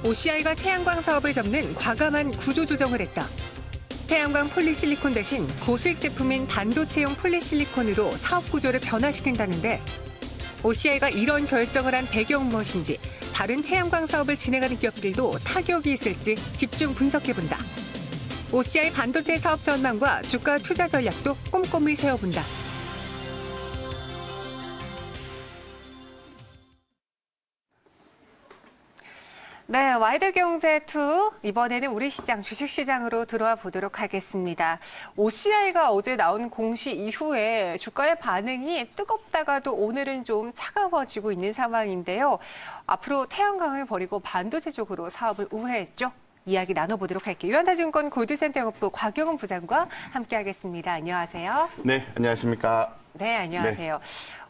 OCI가 태양광 사업을 접는 과감한 구조조정을 했다. 태양광 폴리실리콘 대신 고수익 제품인 반도체용 폴리실리콘으로 사업 구조를 변화시킨다는데 OCI가 이런 결정을 한 배경은 무엇인지 다른 태양광 사업을 진행하는 기업들도 타격이 있을지 집중 분석해본다. OCI 반도체 사업 전망과 주가 투자 전략도 꼼꼼히 세워본다. 네, 와이드경제2 이번에는 우리 시장, 주식시장으로 들어와 보도록 하겠습니다. OCI가 어제 나온 공시 이후에 주가의 반응이 뜨겁다가도 오늘은 좀 차가워지고 있는 상황인데요. 앞으로 태양광을 버리고 반도체 쪽으로 사업을 우회했죠. 이야기 나눠보도록 할게요. 유한타증권 골드센터 영업부 곽영은 부장과 함께하겠습니다. 안녕하세요. 네, 안녕하십니까. 네, 안녕하세요.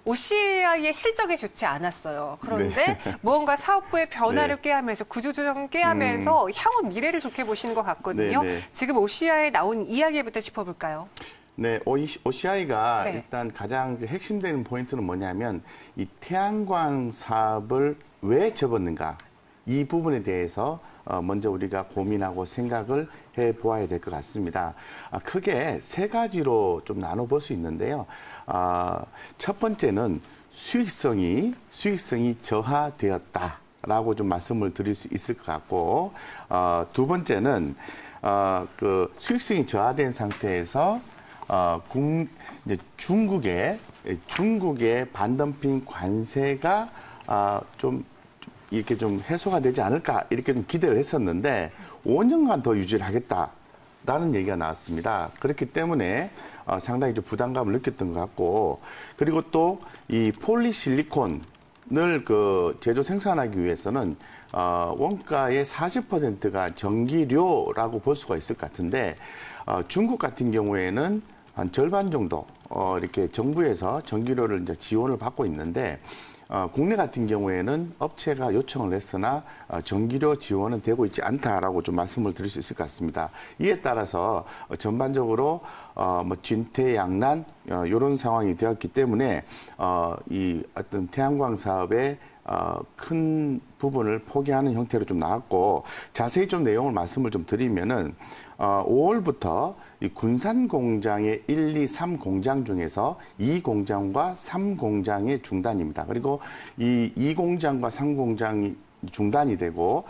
OCI의 실적이 좋지 않았어요. 그런데 네. 무언가 사업부의 변화를 네. 꾀하면서 구조조정을 꾀하면서 향후 미래를 좋게 보시는 것 같거든요. 네, 네. 지금 OCI에 나온 이야기부터 짚어볼까요? 네, OCI가 네. 일단 가장 핵심되는 포인트는 뭐냐면 이 태양광 사업을 왜 접었는가 이 부분에 대해서 먼저 우리가 고민하고 생각을 해보아야 될 것 같습니다. 크게 세 가지로 좀 나눠볼 수 있는데요. 첫 번째는 수익성이 저하되었다라고 좀 말씀을 드릴 수 있을 것 같고, 두 번째는 그 수익성이 저하된 상태에서 이제 중국의 반덤핑 관세가 좀 이렇게 좀 해소가 되지 않을까 이렇게 좀 기대를 했었는데 5년간 더 유지를 하겠다라는 얘기가 나왔습니다. 그렇기 때문에 상당히 좀 부담감을 느꼈던 것 같고, 그리고 또 이 폴리실리콘을 그 제조 생산하기 위해서는 원가의 40%가 전기료라고 볼 수가 있을 것 같은데 중국 같은 경우에는 한 절반 정도 이렇게 정부에서 전기료를 이제 지원을 받고 있는데 국내 같은 경우에는 업체가 요청을 했으나 전기료 지원은 되고 있지 않다라고 좀 말씀을 드릴 수 있을 것 같습니다. 이에 따라서 전반적으로 뭐 진퇴양난 이런 상황이 되었기 때문에 이 어떤 태양광 사업의 큰 부분을 포기하는 형태로 좀 나왔고, 자세히 좀 내용을 말씀을 좀 드리면은 5월부터 이 군산 공장의 1, 2, 3 공장 중에서 2 공장과 3 공장의 중단입니다. 그리고 이 2 공장과 3 공장이 중단이 되고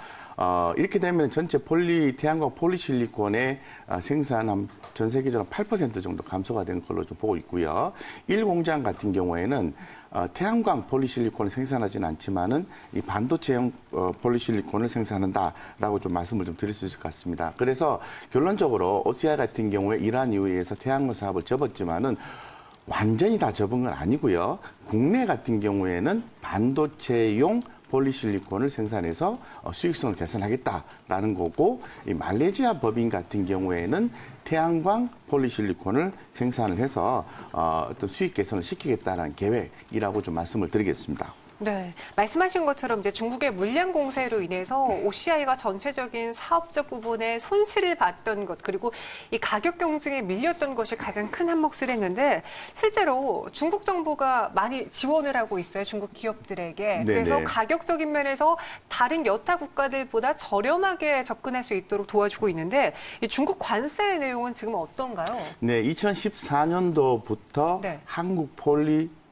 이렇게 되면 전체 태양광 폴리실리콘의 생산은 전 세계적으로 8% 정도 감소가 된 걸로 좀 보고 있고요. 1공장 같은 경우에는 태양광 폴리실리콘을 생산하지는 않지만은 이 반도체용 폴리실리콘을 생산한다라고 좀 말씀을 좀 드릴 수 있을 것 같습니다. 그래서 결론적으로 OCI 같은 경우에 이러한 이유에 의해서 태양광 사업을 접었지만은 완전히 다 접은 건 아니고요. 국내 같은 경우에는 반도체용 폴리실리콘을 생산해서 수익성을 개선하겠다라는 거고, 이 말레이시아 법인 같은 경우에는 태양광 폴리실리콘을 생산을 해서 어떤 수익 개선을 시키겠다는 계획이라고 좀 말씀을 드리겠습니다. 네, 말씀하신 것처럼 이제 중국의 물량 공세로 인해서 OCI가 전체적인 사업적 부분에 손실을 봤던 것, 그리고 이 가격 경쟁에 밀렸던 것이 가장 큰 한 몫을 했는데, 실제로 중국 정부가 많이 지원을 하고 있어요, 중국 기업들에게. 네네. 그래서 가격적인 면에서 다른 여타 국가들보다 저렴하게 접근할 수 있도록 도와주고 있는데, 이 중국 관세의 내용은 지금 어떤가요? 네, 2014년도부터 네. 한국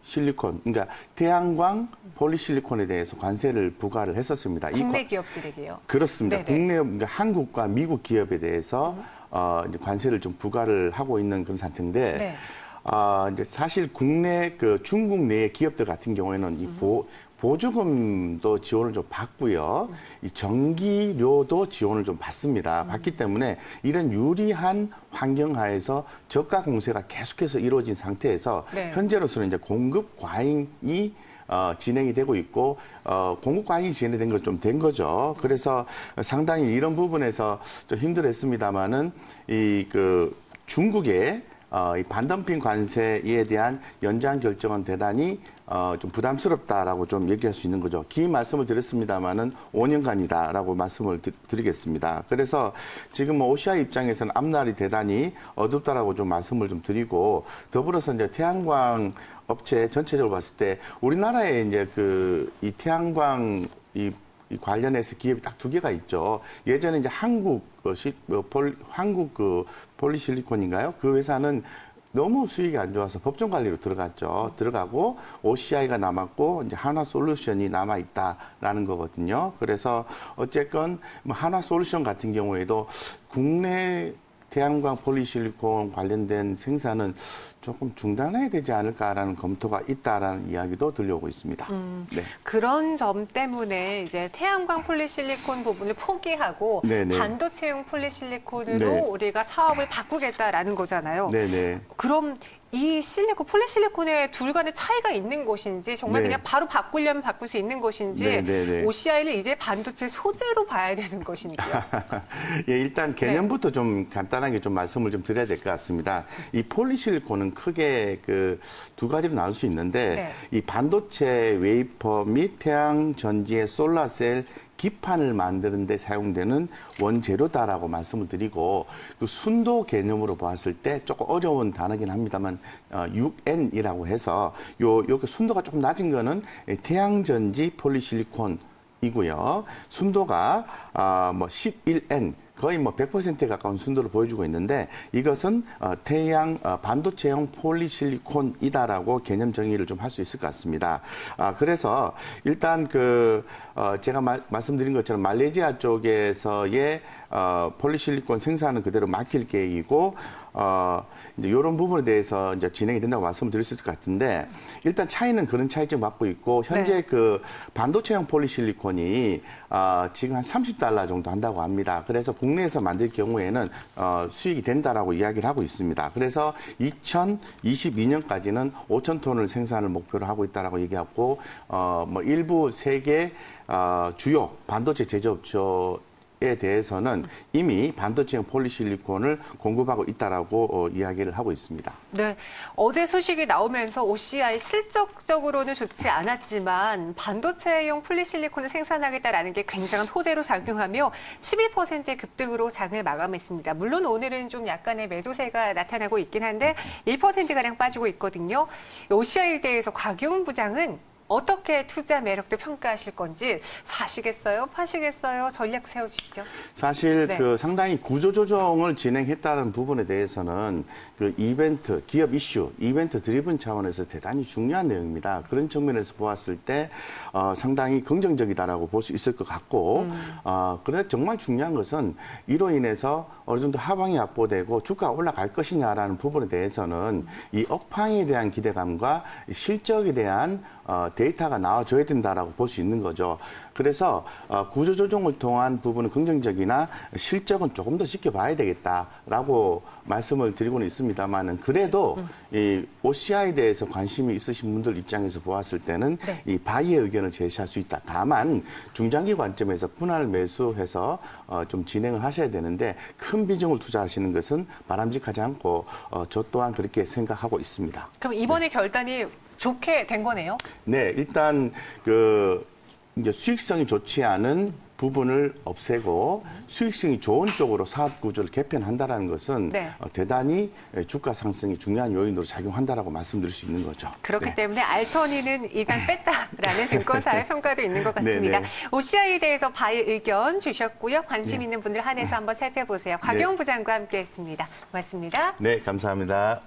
실리콘, 그러니까 태양광 폴리실리콘에 대해서 관세를 부과를 했었습니다. 국내 기업들에게요? 그렇습니다. 네네. 국내, 그러니까 한국과 미국 기업에 대해서 이제 관세를 좀 부과를 하고 있는 그런 상태인데, 네. 이제 사실 국내 그 중국 내 기업들 같은 경우에는 이 보조금도 지원을 좀 받고요. 이 전기료도 지원을 좀 받습니다. 받기 때문에 이런 유리한 환경 하에서 저가 공세가 계속해서 이루어진 상태에서 네. 현재로서는 이제 공급 과잉이 진행이 되고 있고, 공급 과잉이 진행된 건 좀 된 거죠. 그래서 상당히 이런 부분에서 좀 힘들었습니다만은 중국의 이 반덤핑 관세에 대한 연장 결정은 대단히 좀 부담스럽다라고 좀 얘기할 수 있는 거죠. 긴 말씀을 드렸습니다만은 5년간이다라고 말씀을 드리겠습니다. 그래서 지금 OCI 입장에서는 앞날이 대단히 어둡다라고 좀 말씀을 좀 드리고, 더불어서 이제 태양광 업체 전체적으로 봤을 때 우리나라에 이제 이 태양광 이 관련해서 기업이 딱 두 개가 있죠. 예전에 이제 한국 폴리실리콘인가요? 그 회사는 너무 수익이 안 좋아서 법정 관리로 들어갔죠. 들어가고 OCI가 남았고 이제 한화솔루션이 남아 있다라는 거거든요. 그래서 어쨌건 뭐 한화솔루션 같은 경우에도 국내 태양광 폴리실리콘 관련된 생산은 조금 중단해야 되지 않을까라는 검토가 있다라는 이야기도 들려오고 있습니다. 네. 그런 점 때문에 이제 태양광 폴리실리콘 부분을 포기하고 네네. 반도체용 폴리실리콘으로 네. 우리가 사업을 바꾸겠다라는 거잖아요. 네네. 그럼 이 폴리실리콘의 둘 간의 차이가 있는 것인지 정말 네. 그냥 바로 바꾸려면 바꿀 수 있는 것인지 네네네. OCI를 이제 반도체 소재로 봐야 되는 것인지요. 예, 일단 개념부터 좀 간단하게 좀 말씀을 좀 드려야 될 것 같습니다. 이 폴리실리콘은 크게 그 두 가지로 나눌 수 있는데 이 반도체 웨이퍼 및 태양 전지의 솔라셀 기판을 만드는 데 사용되는 원재료다라고 말씀을 드리고 그 순도 개념으로 보았을 때 조금 어려운 단어긴 합니다만 6N이라고 해서 요게 순도가 조금 낮은 거는 태양전지 폴리실리콘이고요. 순도가 뭐 11N 거의 뭐 100%에 가까운 순도를 보여주고 있는데 이것은 반도체용 폴리실리콘이다라고 개념 정의를 좀 할 수 있을 것 같습니다. 그래서 일단 제가 말씀드린 것처럼 말레이시아 쪽에서의 폴리실리콘 생산은 그대로 맡길 계획이고 이제 이런 부분에 대해서 이제 진행이 된다고 말씀을 드릴 수 있을 것 같은데 일단 차이는 그런 차이점 갖고 있고 현재 그 반도체용 폴리실리콘이 지금 한 $30 정도 한다고 합니다. 그래서 국내에서 만들 경우에는 수익이 된다라고 이야기를 하고 있습니다. 그래서 2022년까지는 5,000톤을 생산을 목표로 하고 있다라고 얘기하고 뭐 일부 세계 주요 반도체 제조업체에 대해서는 이미 반도체용 폴리실리콘을 공급하고 있다라고 이야기를 하고 있습니다. 네, 어제 소식이 나오면서 OCI 실적적으로는 좋지 않았지만 반도체용 폴리실리콘을 생산하겠다라는 게 굉장한 호재로 작용하며 12%의 급등으로 장을 마감했습니다. 물론 오늘은 좀 약간의 매도세가 나타나고 있긴 한데 1%가량 빠지고 있거든요. OCI에 대해서 곽용 부장은 어떻게 투자 매력도 평가하실 건지 사시겠어요? 파시겠어요? 전략 세워주시죠. 사실 네. 상당히 구조조정을 진행했다는 부분에 대해서는 그 기업 이슈, 이벤트 드리븐 차원에서 대단히 중요한 내용입니다. 그런 측면에서 보았을 때 상당히 긍정적이다라고 볼 수 있을 것 같고 그런데 정말 중요한 것은 이로 인해서 어느 정도 하방이 확보되고 주가가 올라갈 것이냐라는 부분에 대해서는 이 업황에 대한 기대감과 실적에 대한 데이터가 나와줘야 된다라고 볼 수 있는 거죠. 그래서 구조조정을 통한 부분은 긍정적이나 실적은 조금 더 지켜봐야 되겠다라고 말씀을 드리고는 있습니다만은 그래도 이 OCI에 대해서 관심이 있으신 분들 입장에서 보았을 때는 이 바이의 의견을 제시할 수 있다. 다만 중장기 관점에서 분할 매수해서 좀 진행을 하셔야 되는데 큰 비중을 투자하시는 것은 바람직하지 않고 저 또한 그렇게 생각하고 있습니다. 그럼 이번에 결단이 좋게 된 거네요? 네, 일단 이제 수익성이 좋지 않은 부분을 없애고 수익성이 좋은 쪽으로 사업 구조를 개편한다라는 것은 대단히 주가 상승이 중요한 요인으로 작용한다라고 말씀드릴 수 있는 거죠. 그렇기 때문에 알터니는 일단 뺐다라는 증권사의 평가도 있는 것 같습니다. OCI에 대해서 바이 의견 주셨고요. 관심 있는 분들 한해서 한번 살펴보세요. 곽용 부장과 함께했습니다. 고맙습니다. 네, 감사합니다.